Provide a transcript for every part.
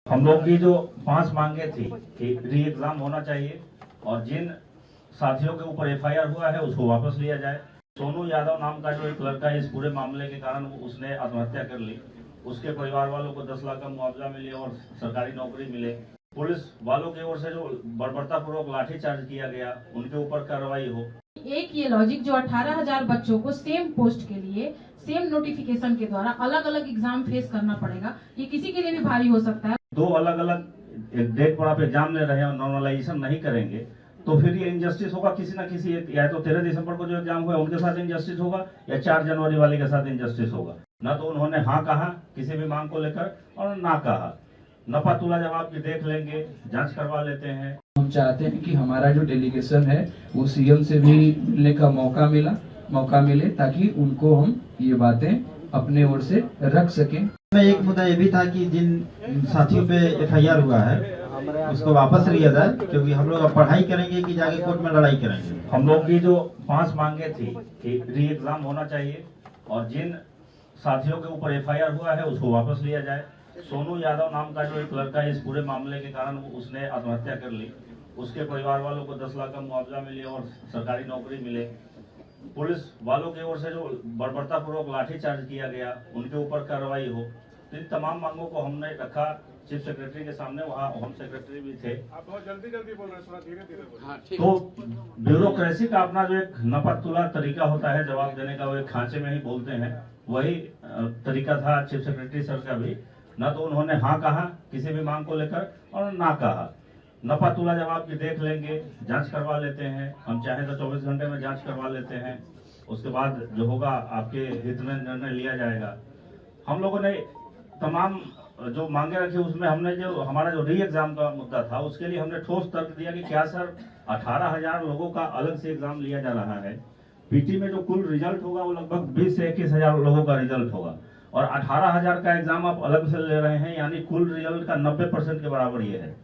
हम लोग की जो 5 मांगे थी कि री एग्जाम होना चाहिए और जिन साथियों के ऊपर एफआईआर हुआ है उसको वापस लिया जाए। सोनू यादव नाम का जो एक लड़का इस पूरे मामले के कारण उसने आत्महत्या कर ली, उसके परिवार वालों को 10 लाख का मुआवजा मिले और सरकारी नौकरी मिले। पुलिस वालों की ओर से जो बर्बरतापूर्वक लाठीचार्ज किया गया उनके ऊपर कार्रवाई हो। एक ये लॉजिक जो 18,000 बच्चों को सेम पोस्ट के लिए सेम नोटिफिकेशन के द्वारा अलग अलग एग्जाम फेस करना पड़ेगा, ये किसी के लिए भी भारी हो सकता है। 2 अलग अलग डेट पर आप एग्जाम ले रहे हैं और नॉर्मलाइजेशन नहीं करेंगे तो फिर ये इनजस्टिस होगा किसी ना किसी एक, या तो 13 दिसंबर को जो एग्जाम हुआ उनके साथ इनजस्टिस होगा या 4 जनवरी वाले के साथ इनजस्टिस होगा। न तो उन्होंने हाँ कहा किसी भी मांग को लेकर और ना कहा। नफा तुला जवाब की देख लेंगे, जांच करवा लेते हैं। हम चाहते हैं कि हमारा जो डेलीगेशन है वो सीएम से भी मिलने का मौका मिले ताकि उनको हम ये बातें अपने ओर से रख सकें। एक मुद्दा ये भी था कि जिन साथियों पे एफआईआर हुआ है उसको वापस लिया जाए, क्योंकि हम लोग अब पढ़ाई करेंगे कि जाके कोर्ट में लड़ाई करेंगे। हम लोग की जो 5 मांगे थी कि री एग्जाम होना चाहिए और जिन साथियों के ऊपर एफआईआर हुआ है उसको वापस लिया जाए। सोनू यादव नाम का जो एक लड़का इस पूरे मामले के कारण उसने आत्महत्या कर ली, उसके परिवार वालों को 10 लाख का मुआवजा मिले और सरकारी नौकरी मिले। पुलिस वालों की ओर से जो बर्बरतापूर्वक लाठीचार्ज किया गया उनके ऊपर कार्रवाई हो। इन तमाम मांगों को हमने रखा चीफ सेक्रेटरी के सामने, वहाँ होम सेक्रेटरी भी थे। आप बहुत जल्दी बोल रहे हैं, थोड़ा धीरे बोलिए। तो ब्यूरोक्रेसी का अपना जो एक नपतुला तरीका होता है जवाब देने का, वो एक खांचे में ही बोलते हैं, वही तरीका था चीफ सेक्रेटरी सर का भी। न तो उन्होंने हाँ कहा किसी भी मांग को लेकर और ना कहा। नफा तुला जवाब की देख लेंगे, जांच करवा लेते हैं। हम चाहे तो 24 घंटे में जांच करवा लेते हैं, उसके बाद जो होगा आपके हित में निर्णय लिया जाएगा। हम लोगों ने तमाम जो मांगे रखी उसमें हमने जो हमारा जो री एग्जाम का मुद्दा था उसके लिए हमने ठोस तर्क दिया कि क्या सर 18,000 लोगों का अलग से एग्जाम लिया जा रहा है। पीटी में जो कुल रिजल्ट होगा वो लगभग 20 से 21,000 लोगों का रिजल्ट होगा और 18,000 का एग्जाम आप अलग से ले रहे हैं, यानी कुल रिजल्ट का 90% के बराबर ये है।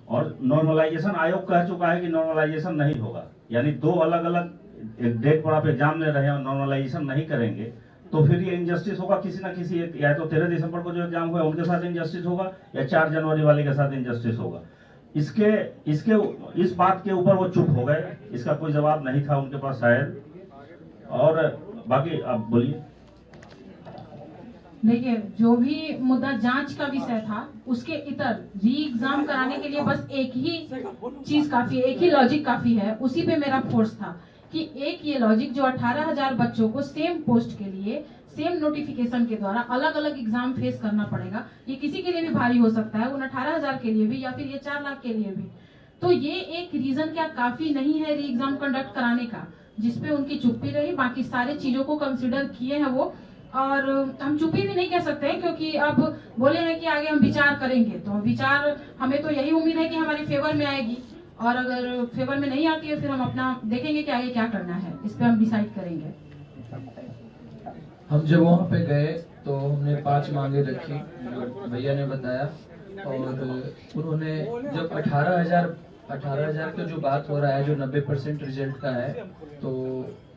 और नॉर्मलाइजेशन आयोग कह चुका है कि नॉर्मलाइजेशन नहीं होगा, यानी 2 अलग अलग डेट पर आप एग्जाम ले रहे हैं और नॉर्मलाइजेशन नहीं करेंगे तो फिर ये इनजस्टिस होगा किसी ना किसी एक, या तो 13 दिसंबर को जो एग्जाम हुआ उनके साथ इनजस्टिस होगा या 4 जनवरी वाले के साथ इनजस्टिस होगा। इस बात के ऊपर वो चुप हो गए, इसका कोई जवाब नहीं था उनके पास शायद। और बाकी आप बोलिए। देखिए, जो भी मुद्दा जांच का विषय था उसके इतर री एग्जाम कराने के लिए बस एक ही चीज काफी है, एक ही लॉजिक काफी है। उसी पे मेरा फोर्स था कि एक ये लॉजिक जो 18,000 बच्चों को सेम पोस्ट के लिए सेम नोटिफिकेशन के द्वारा अलग अलग एग्जाम फेस करना पड़ेगा, ये किसी के लिए भी भारी हो सकता है, उन 18,000 के लिए भी या फिर ये 4 लाख के लिए भी। तो ये एक रीजन क्या काफी नहीं है री एग्जाम कंडक्ट कराने का, जिसपे उनकी चुप्पी रही। बाकी सारे चीजों को कंसिडर किए हैं वो, और हम चुप्पी भी नहीं कह सकते हैं क्योंकि अब बोले हैं कि आगे हम विचार करेंगे। तो विचार हमें तो यही उम्मीद है कि हमारे फेवर में आएगी, और अगर फेवर में नहीं आती है फिर हम अपना देखेंगे कि आगे क्या करना है, इस पे हम डिसाइड करेंगे। हम जब वहाँ पे गए तो हमने 5 मांगे रखी जो भैया ने बताया, और उन्होंने जब 18,000 का जो बात हो रहा है जो 90% रिजल्ट का है, तो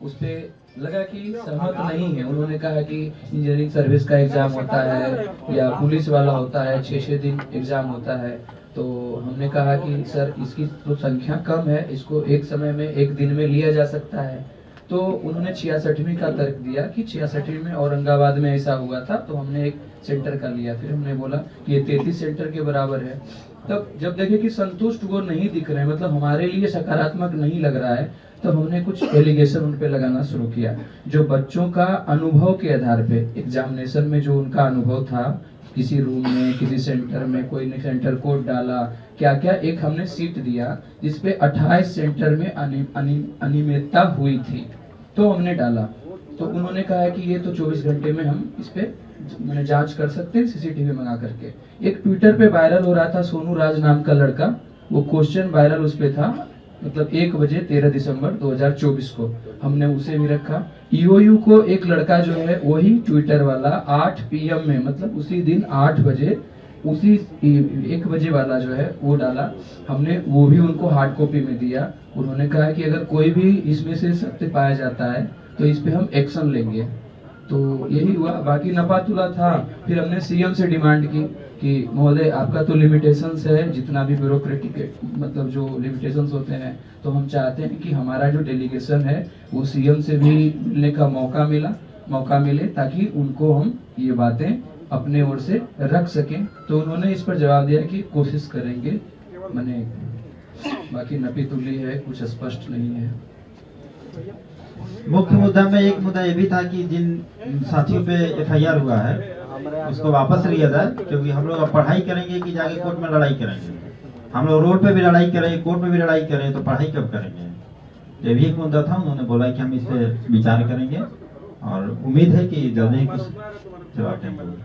उस पे लगा कि सहमत नहीं है। उन्होंने कहा कि इंजीनियरिंग सर्विस का एग्जाम होता है या पुलिस वाला होता है, 6 दिन एग्जाम होता है। तो हमने कहा कि सर इसकी तो संख्या कम है, इसको एक समय में एक दिन में लिया जा सकता है। तो उन्होंने 66वीं का तर्क दिया कि 66वीं में औरंगाबाद में ऐसा हुआ था, तो हमने एक सेंटर का लिया। फिर हमने बोला कि ये 33 सेंटर के बराबर है। तब जब देखे कि संतुष्ट वो नहीं दिख रहे, मतलब हमारे लिए सकारात्मक नहीं लग रहा है, तब हमने कुछ एलिगेशन उन पे लगाना शुरू किया। जो बच्चों का अनुभव के आधार पे एग्जामिनेशन में जो उनका अनुभव था, किसी रूम में किसी सेंटर में कोई ने सेंटर कोड डाला, क्या क्या एक हमने सीट दिया जिसपे 28 सेंटर में अनियमितता हुई थी, तो हमने डाला। तो उन्होंने कहा कि ये तो 24 घंटे में हम इस पे मैंने जांच कर सकते हैं सीसीटीवी मंगा करके। एक ट्विटर पे वायरल हो रहा था सोनू राज नाम का लड़का, वो क्वेश्चन वायरल उस पे था, मतलब 1 बजे 13 दिसंबर 2024 को हमने उसे भी रखा। ईओयू को एक लड़का जो है वही ट्विटर वाला 8 PM में, मतलब उसी दिन 8 बजे उसी 1 बजे वाला जो है वो डाला, हमने वो भी उनको हार्ड कॉपी में दिया। उन्होंने कहा कि अगर कोई भी इसमें से सत्य पाया जाता है तो इस पे हम एक्शन लेंगे। तो यही हुआ। बाकी नफा तुला था, फिर हमने सीएम से डिमांड की कि कि महोदय आपका तो लिमिटेशंस है, जितना भी ब्यूरोक्रेटिक मतलब जो लिमिटेशंस होते हैं, तो हम चाहते हैं कि हमारा जो डेलीगेशन है वो सीएम से भी मिलने का मौका मिले, ताकि उनको हम ये बातें अपने ओर से रख सकें। तो उन्होंने इस पर जवाब दिया कि कोशिश करेंगे, मैंने बाकी नपी तुली है, कुछ स्पष्ट नहीं है। मुख्य मुद्दा में एक मुद्दा ये भी था कि जिन साथियों पे एफआईआर हुआ है उसको वापस लिया जाए, क्योंकि हम लोग अब पढ़ाई करेंगे कि जाके कोर्ट में लड़ाई करेंगे। हम लोग रोड पे भी लड़ाई करें, कोर्ट में भी लड़ाई करें, तो पढ़ाई कब करेंगे। ये भी एक मुद्दा था। उन्होंने बोला कि हम इस पे विचार करेंगे और उम्मीद है कि जल्द ही कुछ जवाब देंगे।